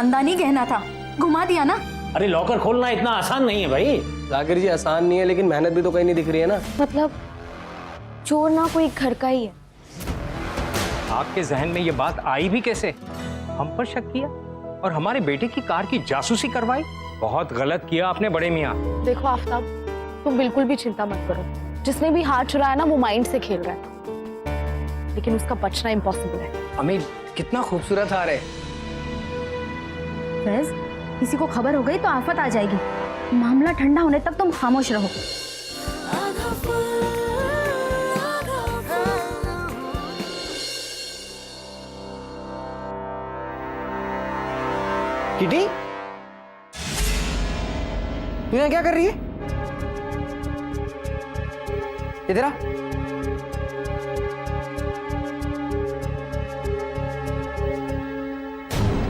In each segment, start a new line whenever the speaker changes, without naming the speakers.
खानदानी गहना था, घुमा दिया ना।
अरे लॉकर खोलना इतना आसान नहीं है भाई।
जाकिर जी आसान नहीं है, लेकिन मेहनत भी तो कहीं नहीं दिख रही है ना।
मतलब चोर ना कोई घर का ही है।
आपके जहन में ये बात आई भी कैसे? हम पर शक किया और हमारे बेटे की कार की जासूसी करवाई। बहुत गलत किया आपने बड़े मियाँ।
देखो आफ्ताब, तुम बिल्कुल भी चिंता मत करो। जिसने भी हाथ चुराया ना वो माइंड से खेल रहा है, लेकिन उसका बचना इम्पॉसिबल है।
अम्मी कितना खूबसूरत हार है।
फैज, किसी को खबर हो गई तो आफत आ जाएगी। मामला ठंडा होने तक तुम खामोश रहो।
किटी, तू यहाँ क्या कर रही है? इधर आ।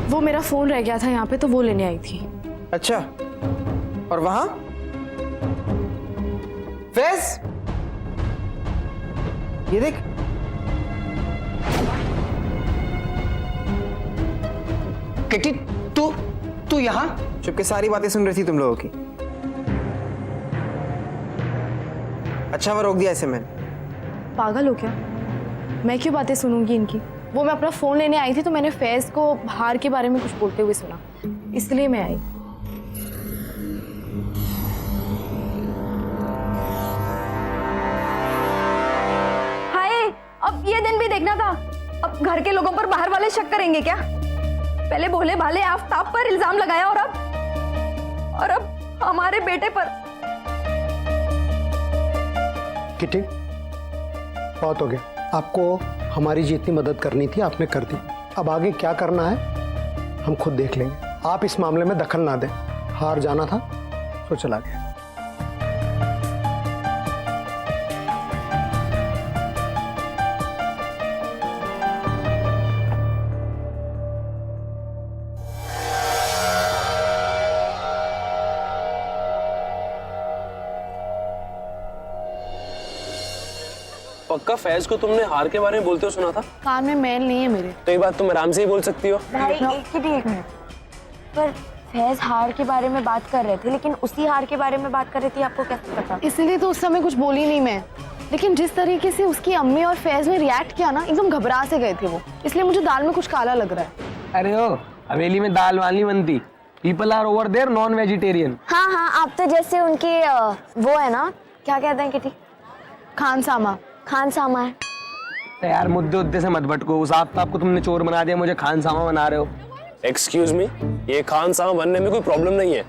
वो मेरा फोन रह गया था यहाँ पे, तो वो लेने आई थी।
अच्छा, और वहां फैज, ये देख।
किटी, तू यहाँ?
चुपके सारी बातें सुन रही थी तुम लोगों की। अच्छा मैं रोक दिया ऐसे मैंने।
पागल हो क्या? मैं क्यों बातें सुनूंगी इनकी? वो मैं अपना फोन लेने आई थी तो मैंने फैज को हार के बारे में कुछ बोलते हुए सुना, इसलिए मैं आई।
हाय, अब ये दिन भी देखना था। अब घर के लोगों पर बाहर वाले शक करेंगे क्या? पहले भोले भाले आफ्ताब पर इल्जाम लगाया और अब हमारे बेटे पर।
किटी, बहुत हो गया। आपको हमारी जितनी मदद करनी थी आपने कर दी। अब आगे क्या करना है हम खुद देख लेंगे। आप इस मामले में दखल ना दें। हार जाना था तो चला गया।
पक्का फैज को तुमने हार के बारे में बोलते हुए सुना था?
कान में मैल नहीं है मेरे।
तो ये बात तुम आराम से ही बोल सकती हो।
भाई एक मिनट, पर फैज हार के बारे में बात कर रहे थे, लेकिन उसी हार के बारे में बात कर रही थी, आपको कैसे पता? इसीलिए तो उस समय कुछ बोली नहीं मैं, लेकिन जिस तरीके से उसकी अम्मी और फैज ने रिएक्ट किया ना, एकदम घबरा से गए थे वो, इसलिए मुझे दाल में कुछ काला लग रहा है।
अरे ओ, हवेली में दाल वाल नहीं बनती। People are over there non vegetarian.
हाँ, आप तो जैसे उनके वो है ना, क्या कहते हैं किटी? खानसामा है।
तो यार मुद्दे से मत भटको। उस आफ्ताब को तुमने चोर बना दिया, मुझे खानसामा बना रहे हो।
एक्सक्यूज मी, ये खानसामा बनने में कोई प्रॉब्लम नहीं है।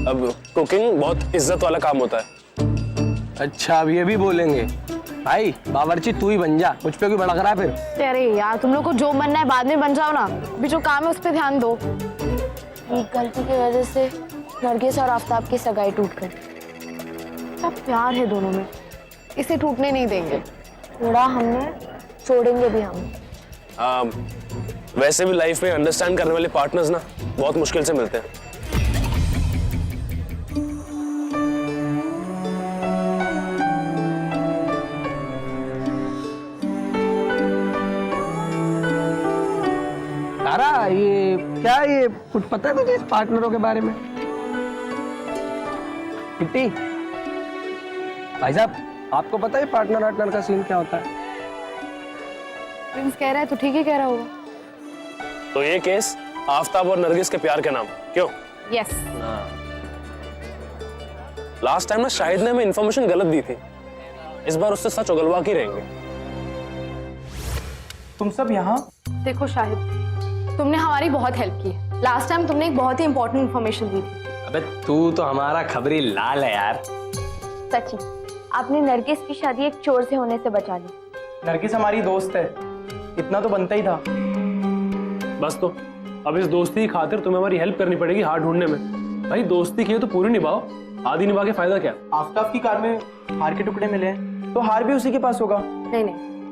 अब कुकिंग बहुत इज्जत वाला काम होता है।
अच्छा, अब ये भी बोलेंगे? भाई बावर्ची तू ही बन जा, मुझ पे क्यों भड़क रहा है फिर?
अरे यार, तुम लोग को जो बनना है बाद में बन जाओ ना, अभी जो काम है उस पर ध्यान दो। एक गलती की वजह से नरगिस और आफ्ताब की सगाई टूट गई। क्या प्यार है दोनों में, इसे टूटने नहीं देंगे। थोड़ा हमने, छोड़ेंगे भी हम।
वैसे भी लाइफ में अंडरस्टैंड करने वाले पार्टनर्स ना बहुत मुश्किल से मिलते हैं।
तारा, ये क्या, ये कुछ पता है तुझे इस पार्टनरों के बारे में? किट्टी भाई साहब, आपको पता है पार्टनर वार्टनर का सीन क्या होता है?
प्रिंस कह रहा है तो ठीक ही कह रहा होगा।
तो ये केस आफ्ताब और नरगिस के प्यार के नाम, क्यों?
यस।
लास्ट टाइम ना शाहिद ने हमें इंफॉर्मेशन गलत दी थी, इस बार उससे सच उगलवा के रहेंगे।
तुम सब यहाँ?
देखो शाहिद, तुमने हमारी बहुत हेल्प की है। लास्ट टाइम तुमने एक बहुत ही इंपॉर्टेंट इन्फॉर्मेशन दी थी।
अबे तू तो हमारा खबरी लाल है यार।
सच्ची, आपने नरगिस की शादी एक चोर से होने से बचा ली।
नरगिस हमारी दोस्त है, इतना तो बनता ही था।
बस तो अब इस दोस्ती की खातिर तुम्हें हमारी हेल्प करनी पड़ेगी हार ढूंढने में। भाई दोस्ती की है तो पूरी निभाओ, आधी निभा के फायदा क्या?
आफ्ताब की कार में हार के टुकड़े मिले हैं, तो हार भी उसी के पास होगा।
नहीं,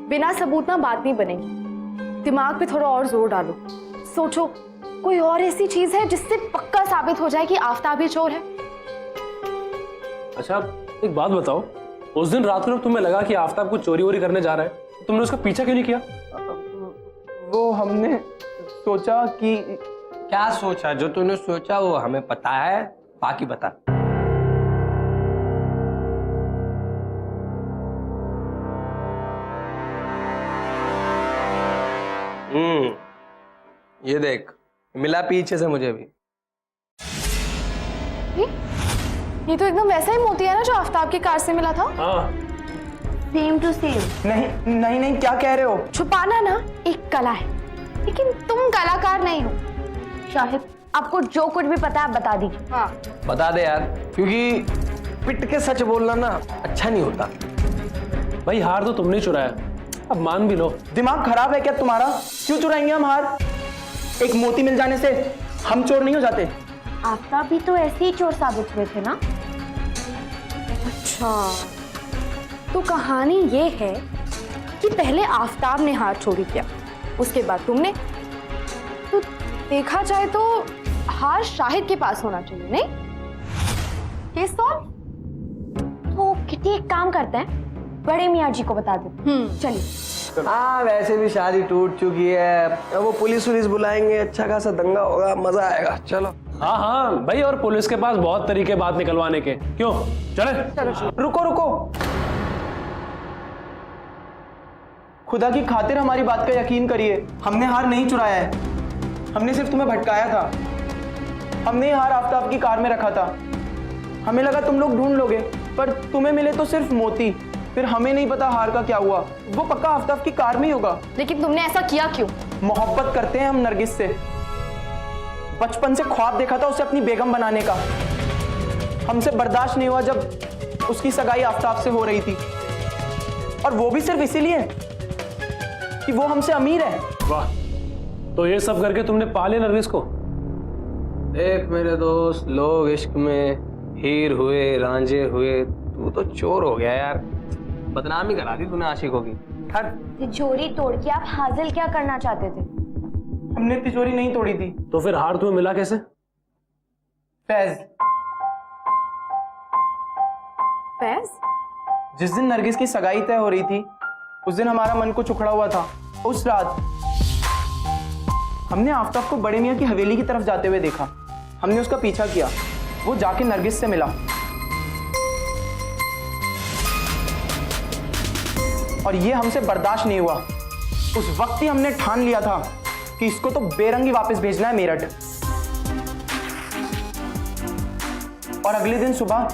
बिना सबूत ना बात नहीं बनेगी। दिमाग पे थोड़ा और जोर डालो, सोचो कोई और ऐसी चीज है जिससे पक्का साबित हो जाए कि आफ्ताब ही चोर है।
अच्छा एक बात बताओ, उस दिन रात को तुम्हें लगा कि आफ्ताब कुछ चोरी वोरी करने जा रहा है, तो तुमने उसका पीछा क्यों नहीं किया?
वो हमने सोचा कि
क्या सोचा? जो तूने सोचा वो हमें पता है, बाकी बता। ये देख, मिला पीछे से मुझे भी।
ये तो एकदम वैसा ही मोती है ना जो आफ्ताब की कार से मिला था।
हाँ
सेम टू सेम।
नहीं नहीं नहीं, क्या कह रहे हो?
छुपाना ना एक कला है, लेकिन तुम कलाकार नहीं हो। शाहिद, आपको जो कुछ भी पता है आप बता दीजिए। हाँ।
बता दे यार, क्योंकि पिट के सच बोलना ना अच्छा नहीं होता।
भाई हार तो तुमने चुराया, अब मान भी लो।
दिमाग खराब है क्या तुम्हारा? क्यों चुराएंगे हम हार? एक मोती मिल जाने से हम चोर नहीं हो जाते?
आफ्ताब भी तो ऐसे ही चोर साबित हुए थे ना। अच्छा, तो कहानी ये है कि पहले आफ्ताब ने हार चोरी किया, उसके बाद तुमने। तो देखा जाए तो हार शाहिद के पास होना चाहिए, नहीं? Case solve. तो किटी एक काम करते हैं, बड़े मियाँ जी को बता देते। चलिए।
हाँ, वैसे भी शादी टूट चुकी है, अब वो पुलिस बुलाएंगे, अच्छा खासा दंगा होगा, मजा आएगा। चलो।
हाँ हाँ भाई, और पुलिस के पास बहुत तरीके बात निकलवाने के। क्यों, चले?
रुको रुको, खुदा की खातिर हमारी बात का यकीन करिए, हमने हार नहीं चुराया है। हमने सिर्फ तुम्हें भटकाया था। हमने ये हार आफ्ताब की कार में रखा था। हमें लगा तुम लोग ढूंढ लोगे, पर तुम्हें मिले तो सिर्फ मोती। फिर हमें नहीं पता हार का क्या हुआ। वो पक्का आफ्ताब की कार में ही होगा।
लेकिन तुमने ऐसा किया क्यों?
मोहब्बत करते हैं हम नरगिस से। बचपन से ख्वाब देखा था उसे अपनी बेगम बनाने का। हमसे बर्दाश्त नहीं हुआ जब उसकी सगाई आफ्ताब से हो रही थी, और वो भी सिर्फ इसीलिए कि वो हमसे अमीर है।
वाह, तो ये सब करके तुमने पाले नरगिस को?
देख मेरे दोस्त, लोग इश्क में हीर हुए, रांझे हुए, तू तो चोर हो गया यार। बदनामी करा दी तूने आशिकों की।
तिजोरी तोड़ के आप हासिल क्या करना चाहते थे?
हमने तिजोरी नहीं तोड़ी थी।
तो फिर हार तुम्हें मिला कैसे?
फैज,
फैज?
जिस दिन नरगिस की सगाई तय हो रही थी, उस दिन हमारा मन कुछ उखड़ा हुआ था। उस रात हमने आफ्ताब को बड़े मियाँ की हवेली की तरफ जाते हुए देखा। हमने उसका पीछा किया। वो जाके नरगिस से मिला, और ये हमसे बर्दाश्त नहीं हुआ। उस वक्त ही हमने ठान लिया था कि इसको तो बेरंगी वापस भेजना है मेरठ। और अगले दिन सुबह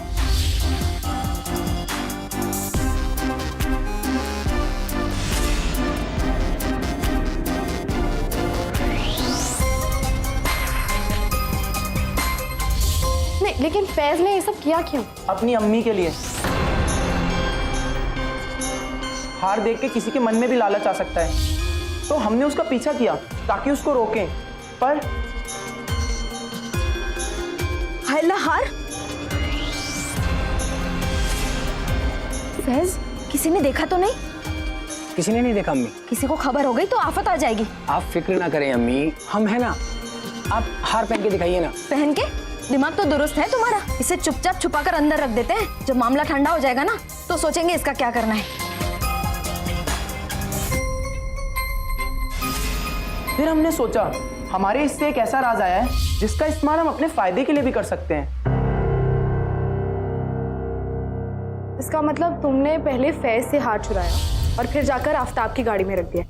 नहीं, लेकिन फैज ने ये सब किया क्यों?
अपनी अम्मी के लिए। हार देख के किसी के मन में भी लालच आ सकता है, तो हमने उसका पीछा किया ताकि उसको रोकें, पर
हार। फैज, किसी ने देखा तो नहीं?
किसी ने नहीं देखा अम्मी।
किसी को खबर हो गई तो आफत आ जाएगी।
आप फिक्र ना करें अम्मी, हम है ना। आप हार पहन के दिखाइए ना।
पहन के? दिमाग तो दुरुस्त है तुम्हारा। इसे चुपचाप छुपाकर अंदर रख देते हैं, जब मामला ठंडा हो जाएगा ना तो सोचेंगे इसका क्या करना है।
फिर हमने सोचा हमारे इससे एक ऐसा राज आया है जिसका इस्तेमाल हम अपने फायदे के लिए भी कर सकते हैं।
इसका मतलब तुमने पहले फैज से हार चुराया और फिर जाकर आफ्ताब की गाड़ी में रख दिया।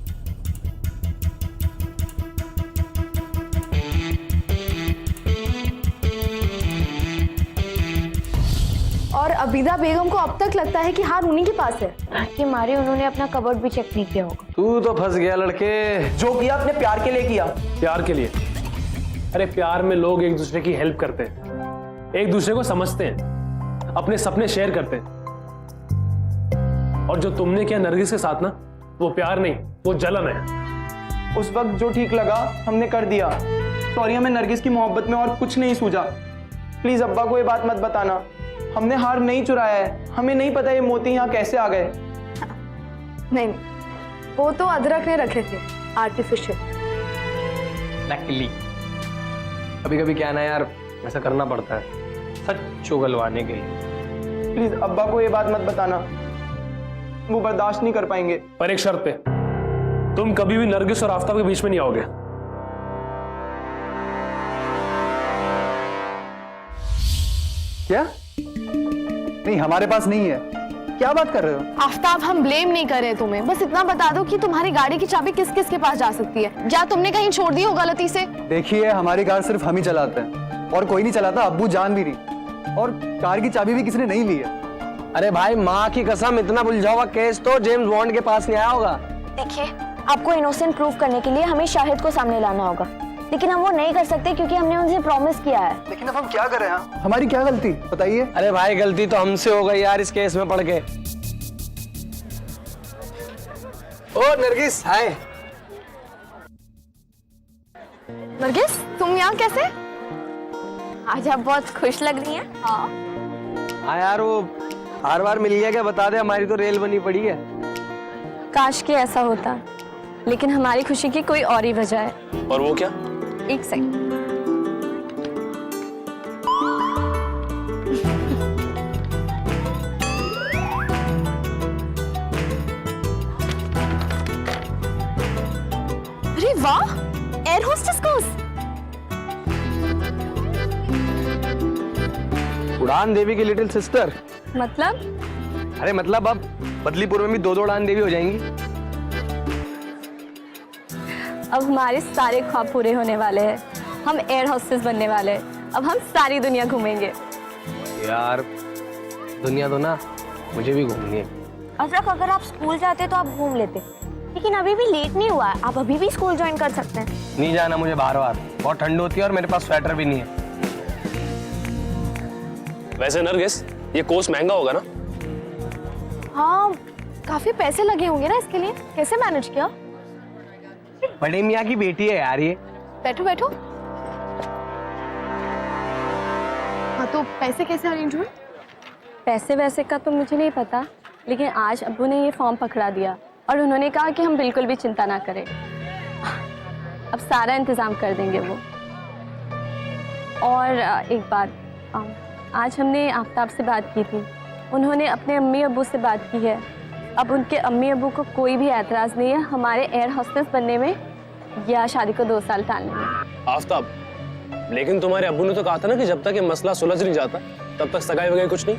और अबीदा बेगम को अब तक लगता है कि हार उन्हीं के पास है। कि मारे उन्होंने अपना कबर्ड भी चेक नहीं किया होगा।
तू तो फंस गया लड़के।
जो किया अपने प्यार के लिए किया।
प्यार के लिए? अरे प्यार में लोग एक दूसरे की हेल्प करते हैं, एक दूसरे को समझते हैं, अपने सपने शेयर करते हैं। और जो तुमने किया नरगिस के साथ ना, वो प्यार नहीं, वो जलन है।
उस वक्त जो ठीक लगा हमने कर दिया। सॉरी, हमें नरगिस की मोहब्बत में और कुछ नहीं सूझा। प्लीज अब्बा को ये बात मत बताना। हमने हार नहीं चुराया है। हमें नहीं पता ये मोती यहाँ कैसे आ गए।
नहीं, वो तो अदरक ने रखे थे, आर्टिफिशियल।
नकली। कभी कभी क्या ना यार, ऐसा करना पड़ता है सच उगलवाने के लिए।
प्लीज अब्बा को ये बात मत बताना, वो बर्दाश्त नहीं कर पाएंगे।
पर एक शर्त पे, तुम कभी भी नरगिस और आफ्ताब के बीच में नहीं आओगे।
क्या? नहीं, हमारे पास नहीं है। क्या बात कर रहे हो?
आफ्ताब, हम ब्लेम नहीं कर रहे तुम्हें, बस इतना बता दो कि तुम्हारी गाड़ी की चाबी किस किस के पास जा सकती है। या तुमने कहीं छोड़ दी हो गलती से?
देखिए, हमारी कार सिर्फ हम ही चलाते हैं और कोई नहीं चलाता, अब्बू जान भी नहीं। और कार की चाबी भी किसी ने नहीं ली है।
अरे भाई, माँ की कसम, इतना बुलझा हुआ केस तो जेम्स बॉन्ड के पास नहीं आया होगा।
देखिए, आपको इनोसेंट प्रूव करने के लिए हमें शाहिद को सामने लाना होगा, लेकिन हम वो नहीं कर सकते क्योंकि हमने उनसे प्रॉमिस किया है।
लेकिन अब हम क्या करें? हमारी क्या गलती, बताइए।
अरे भाई, गलती तो हमसे हो गई यार इस केस में पड़ के। ओ नरगिस, हाय।
नरगिस, तुम यहाँ कैसे? आज आप बहुत खुश लग रही हैं।
हाँ यार, वो हर बार मिल गया क्या? बता दे, हमारी तो रेल बनी पड़ी है।
काश कि ऐसा होता, लेकिन हमारी खुशी की कोई और ही वजह है।
और वो क्या?
एक सेकंड।
अरे वाह, एयर होस्टेस कोर्स।
उड़ान देवी की लिटिल सिस्टर।
मतलब?
अरे मतलब अब बदलीपुर में भी 2-2 उड़ान देवी हो जाएंगी।
अब हमारे सारे ख्वाब पूरे होने वाले हैं। हम एयर होस्टेस बनने वाले हैं। अब हम सारी दुनिया घूमेंगे।
यार, दुनिया तो ना मुझे भी घूमनी है।
अजरक, अगर आप स्कूल जाते तो आप घूम लेते, लेकिन अभी भी लेट नहीं हुआ है, आप अभी भी स्कूल ज्वाइन कर सकते हैं।
नहीं जाना मुझे बार-बार, बहुत ठंड होती है और मेरे पास स्वेटर भी नहीं है।
वैसे नरगिस, ये कोर्स महंगा होगा ना?
हाँ, काफी पैसे लगे होंगे ना इसके लिए। कैसे मैनेज किया?
बड़े मियाँ की बेटी है यार ये।
बैठो बैठो। हाँ, तो पैसे कैसे अरेंज हुए?
पैसे वैसे का तो मुझे नहीं पता, लेकिन आज अब्बू ने ये फॉर्म पकड़ा दिया और उन्होंने कहा कि हम बिल्कुल भी चिंता ना करें, अब सारा इंतजाम कर देंगे वो। और एक बात, आज हमने आफ्ताब से बात की थी, उन्होंने अपने अम्मी अब्बू से बात की है। अब उनके अम्मी अब्बू को कोई भी एतराज़ नहीं है हमारे एयर होस्टेस बनने में या शादी को 2 साल टालने में।
आफ्ताब, लेकिन तुम्हारे अब्बू ने तो कहा था ना कि जब तक ये मसला सुलझ नहीं जाता तब तक सगाई वगाई कुछ नहीं।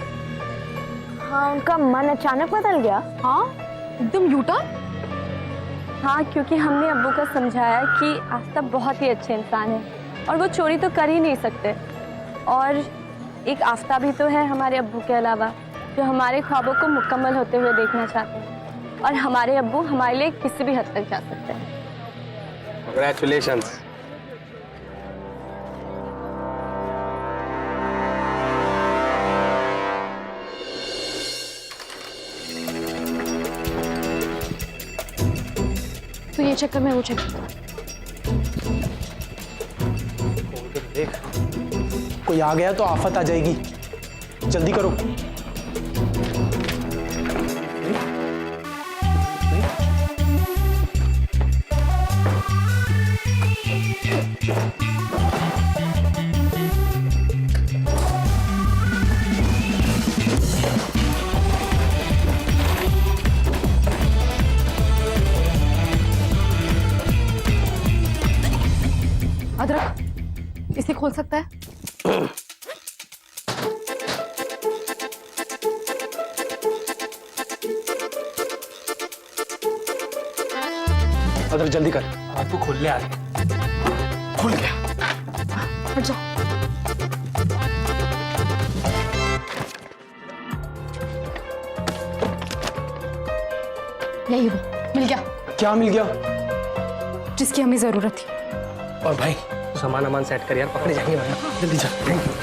हाँ, उनका मन अचानक बदल गया। हाँ, एकदम यूटर्न।
हाँ, क्योंकि हमने अब्बू को समझाया कि आफ्ताब बहुत ही अच्छे इंसान है और वो चोरी तो कर ही नहीं सकते। और एक आफ्ताब ही तो है हमारे अब्बू के अलावा जो हमारे ख्वाबों को मुकम्मल होते हुए देखना चाहते हैं, और हमारे अब्बू हमारे लिए किसी भी हद तक जा सकते हैं।
Congratulations.
तो ये चक्कर में वो चेक करता हूँ।
कोई आ गया तो आफत आ जाएगी, जल्दी करो।
अदरक, इसे खोल सकता है?
अदर जल्दी कर।
तू खोल ले, आ खुल गया।
हट जाओ। यही वो मिल गया।
क्या मिल गया?
जिसकी हमें जरूरत थी।
और भाई, तो सामान अमान सेट कर यार, पकड़े जाएंगे वरना।
जल्दी जा। Thank you.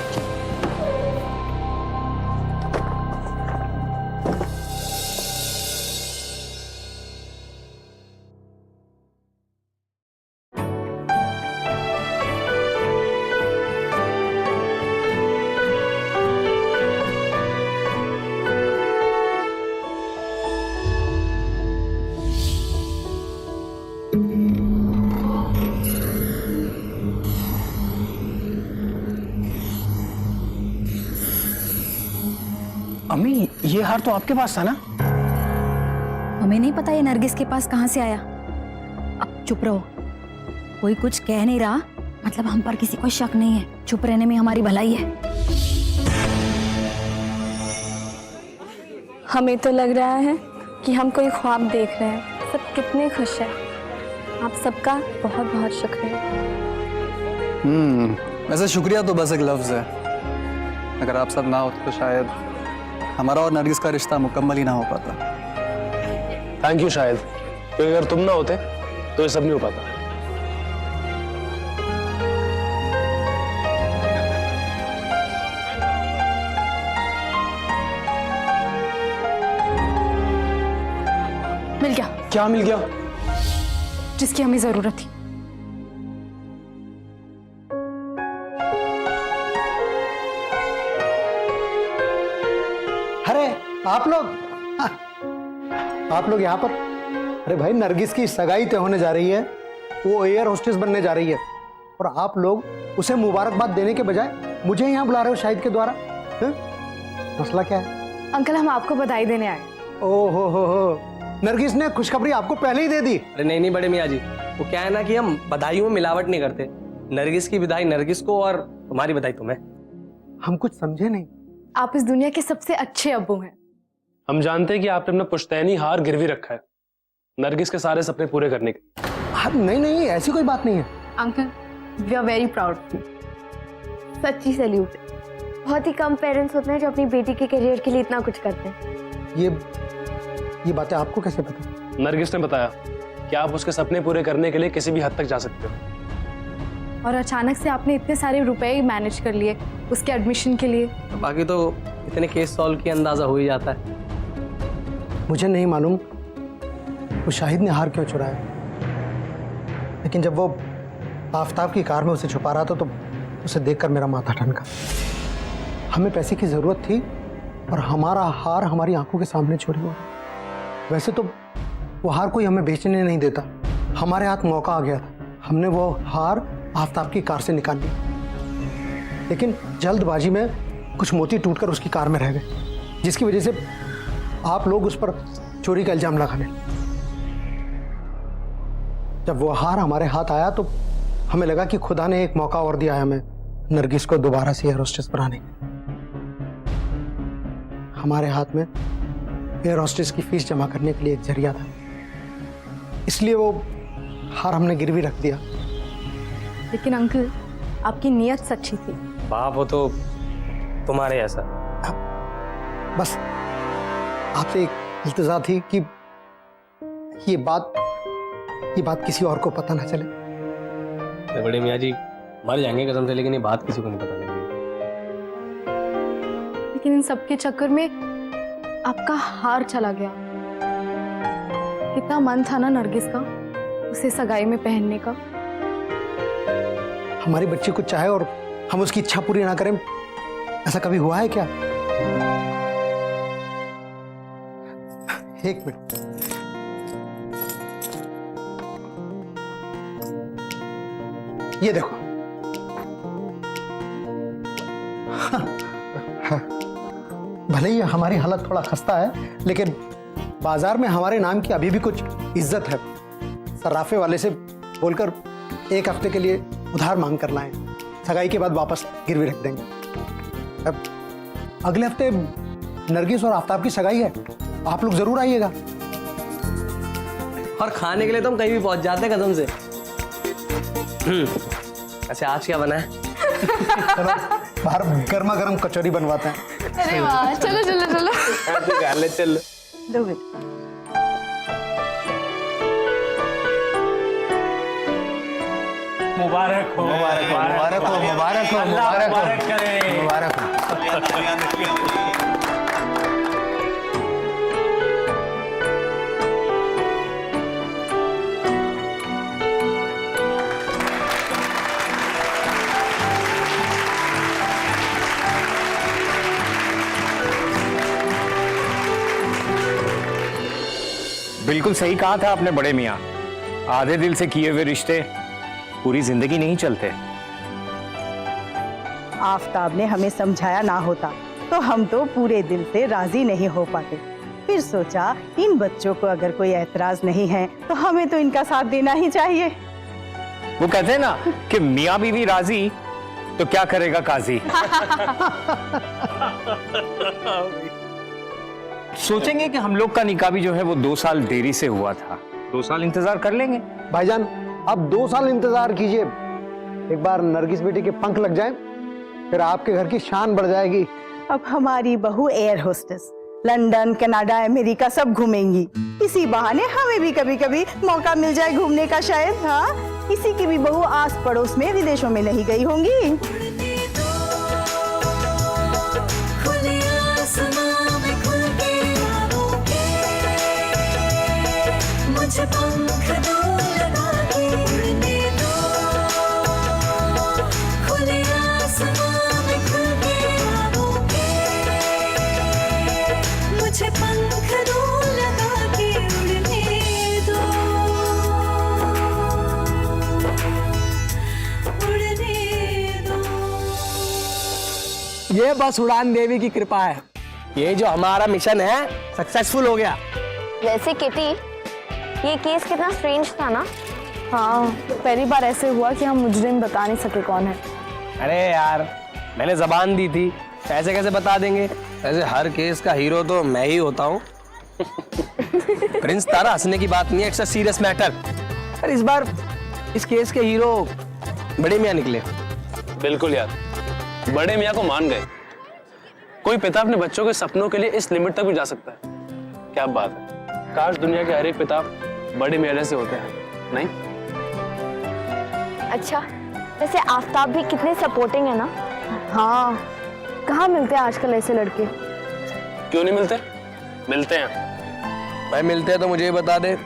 अम्मी, ये हार तो आपके पास था ना?
हमें नहीं पता ये नरगिस के पास कहाँ से आया। अब चुप रहो, कोई कुछ कह नहीं रहा, मतलब हम पर किसी को शक नहीं है। चुप रहने में हमारी भलाई है।
हमें तो लग रहा है कि हम कोई ख्वाब देख रहे हैं। सब कितने खुश हैं। आप सबका बहुत बहुत शुक्रिया।
वैसे शुक्रिया तो बस एक लफ्ज है। अगर आप सब ना होते तो शायद हमारा और नरगिस का रिश्ता मुकम्मल ही ना हो पाता।
थैंक यू शायद, क्योंकि अगर तुम ना होते तो ये सब नहीं हो पाता।
मिल गया
क्या मिल गया?
जिसकी हमें जरूरत थी।
अरे आप लोग, हाँ, आप लोग यहाँ पर? अरे भाई, नरगिस की सगाई तय होने जा रही है, वो एयर होस्टेस बनने जा रही है, और आप लोग उसे मुबारकबाद देने के बजाय मुझे यहाँ बुला रहे हो शाहिद के द्वारा। मसला क्या है?
अंकल, हम आपको बधाई देने आए।
ओ हो, नरगिस ने खुशखबरी आपको पहले ही दे दी।
अरे नहीं बड़े मियाँ जी, वो क्या है ना कि हम बधाइयों में मिलावट नहीं करते। नरगिस की बधाई नरगिस को और तुम्हारी बधाई तुम्हें।
हम कुछ समझे नहीं।
आप इस दुनिया के सबसे अच्छे अब्बू हैं।
हम जानते हैं कि आपने अपना पुश्तैनी हार गिरवी रखा है नरगिस के सारे सपने पूरे करने के।
नहीं, ऐसी कोई बात नहीं है।
Uncle, we are very proud. सच्ची सैल्यूट। बहुत ही कम पेरेंट्स होते हैं जो अपनी बेटी के करियर के लिए इतना कुछ करते हैं।
ये बातें आपको कैसे पता?
नरगिस ने बताया कि आप उसके सपने पूरे करने के लिए किसी भी हद तक जा सकते हो।
और अचानक से आपने इतने सारे रुपए मैनेज कर लिए उसके एडमिशन के लिए।
तो बाकी तो इतने केस सॉल्व की अंदाजा हो ही जाता है।
मुझे नहीं मालूम वो शाहिद ने हार क्यों चुराया, लेकिन जब वो आफ्ताब की कार में उसे छुपा रहा था तो उसे देखकर मेरा माथा ठनका। हमें पैसे की जरूरत थी और हमारा हार हमारी आंखों के सामने चोरी हुआ। वैसे तो वो हार कोई हमें बेचने नहीं देता, हमारे हाथ मौका आ गया था, हमने वो हार आफ्ताब की कार से निकाल ली, लेकिन जल्दबाजी में कुछ मोती टूटकर उसकी कार में रह गए, जिसकी वजह से आप लोग उस पर चोरी का इल्जाम लगाने। जब वो हार हमारे हाथ आया तो हमें लगा कि खुदा ने एक मौका और दिया है हमें नरगिस को दोबारा से एयर होस्टेस बनाने। हमारे हाथ में एयर होस्टेस की फीस जमा करने के लिए एक जरिया था, इसलिए वो हार हमने गिरवी रख दिया।
लेकिन अंकल, आपकी नीयत सच्ची थी।
बाप हो तो तुम्हारे ऐसा।
बस आपसे एक इल्तिजा थी कि ये बात किसी और को पता ना चले।
अरे बड़े मियाँ जी, मर जाएंगे कसम से, लेकिन ये बात किसी को नहीं पता लगेगी।
लेकिन इन सबके चक्कर में आपका हार चला गया। कितना मन था ना नरगिस का उसे सगाई में पहनने का।
हमारी बच्ची कुछ चाहे और हम उसकी इच्छा पूरी ना करें, ऐसा कभी हुआ है क्या? एक मिनट, ये देखो। भले ही हमारी हालत थोड़ा खस्ता है, लेकिन बाजार में हमारे नाम की अभी भी कुछ इज्जत है। सर्राफे वाले से बोलकर एक हफ्ते के लिए उधार मांग कर लाएं, सगाई के बाद वापस गिरवी रख देंगे। अब अगले हफ्ते नरगिस और आफ्ताब की सगाई है, आप लोग जरूर आइएगा।
और खाने के लिए तो हम कहीं भी पहुंच जाते हैं कसम से। अच्छा, आज क्या बना है?
चलो बाहर गर्मा गर्म कचौरी बनवाते हैं।
अरे वाह, चलो चलो चलो।
चल
दो मिनट।
मुबारक हो,
मुबारक हो, मुबारक हो, मुबारक हो,
अल्लाह
मुबारक हो,
मुबारक करे।
मुबारक हो।
बिल्कुल सही कहा था आपने बड़े मियाँ, आधे दिल से किए हुए रिश्ते पूरी जिंदगी नहीं चलते।
आफ्ताब ने हमें समझाया ना होता तो हम तो पूरे दिल से राजी नहीं हो पाते। फिर सोचा इन बच्चों को अगर कोई एतराज नहीं है तो हमें तो इनका साथ देना ही चाहिए।
वो कहते हैं ना कि मियाँ बीवी राजी तो क्या करेगा काजी। सोचेंगे कि हम लोग का निकाह भी जो है वो 2 साल देरी से हुआ था, 2 साल इंतजार कर लेंगे।
भाईजान अब 2 साल इंतजार कीजिए, एक बार नरगिस बेटी के पंख लग जाए फिर आपके घर की शान बढ़ जाएगी।
अब हमारी बहू air hostess London, Canada, America सब घूमेंगी। इसी बहाने हमें भी कभी कभी मौका मिल जाए घूमने का शायद। हाँ, किसी की भी बहू आस पड़ोस में विदेशों में नहीं गई होंगी।
ये बस उड़ान देवी की कृपा है, ये जो हमारा मिशन है सक्सेसफुल हो गया।
वैसे किटी, ये केस कितना स्ट्रेंज था ना। हाँ, पहली बार ऐसे हुआ कि हम मुजरिम बता नहीं सके कौन है।
अरे यार, मैंने जबान दी थी, ऐसे कैसे बता देंगे। ऐसे हर केस का हीरो तो मैं ही होता हूँ। प्रिंस तारा, हंसने की बात नहीं है, इट्स अ सीरियस मैटर। पर इस बार इस केस के हीरो बड़े मियाँ निकले।
बिल्कुल यार, बड़े मियाँ को मान गए। कोई पिता अपने बच्चों के सपनों के लिए इस लिमिट तक भी जा सकता है। क्या बात है, काश दुनिया के हर एक पिता बड़े मियाँ जैसे होते हैं। नहीं?
अच्छा, वैसे आफ्ताब भी कितने सपोर्टिंग है ना। हाँ, कहाँ मिलते हैं आजकल ऐसे लड़के।
क्यों नहीं मिलते? मिलते हैं
भाई। मिलते हैं तो मुझे ये बता दे,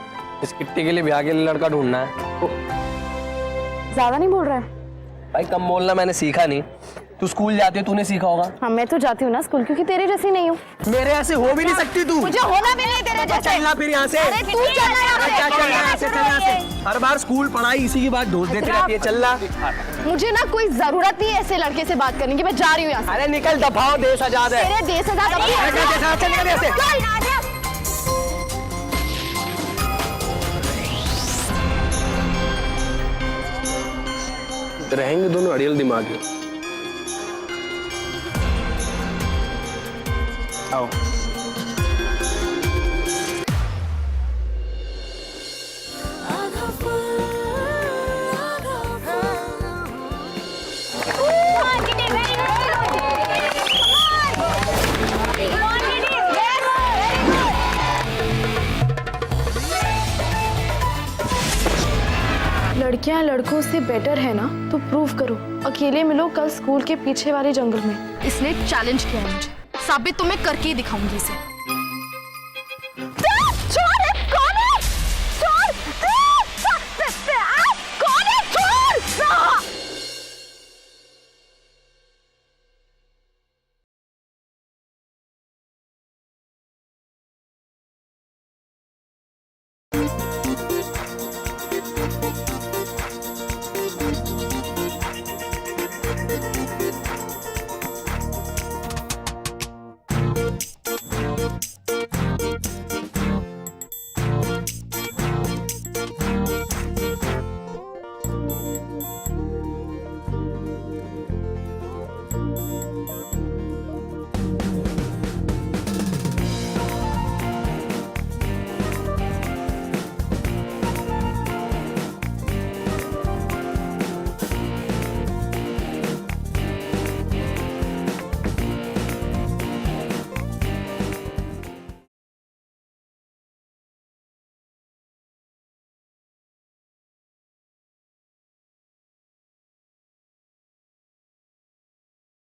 इस किट्टी के लिए ब्याह के लिए लड़का ढूंढना है।
ज्यादा नहीं बोल रहा है
भाई? कम बोलना मैंने सीखा नहीं, तू स्कूल जाती है, तूने सीखा होगा।
हाँ, मैं तो जाती हूँ ना स्कूल, क्योंकि तेरे जैसी नहीं हूँ।
मेरे ऐसे हो भी नहीं सकती तू।
मुझे होना भी नहीं तेरे जैसे।
चलना फिर यहाँ से।
अरे तू चलना यहाँ से।
क्या चलना है? चल यहाँ से। हर बार स्कूल पढ़ाई इसी की बात ढूंढ देती रहती है। चलना।
मुझे ना कोई जरूरत नहीं है ऐसे लड़के से बात करने की, मैं जा रही हूँ यहाँ से।
अरे निकल, दफाओ, देश आजाद है।
तेरे देश आजाद अभी है।
रहेंगे दोनों अड़ियल दिमागी। आओ।
लड़कियां लड़कों से बेटर है ना, तो प्रूव करो। अकेले मिलो कल स्कूल के पीछे वाले जंगल में।
इसने चैलेंज किया है मुझे, साबित तो मैं करके ही दिखाऊंगी इसे।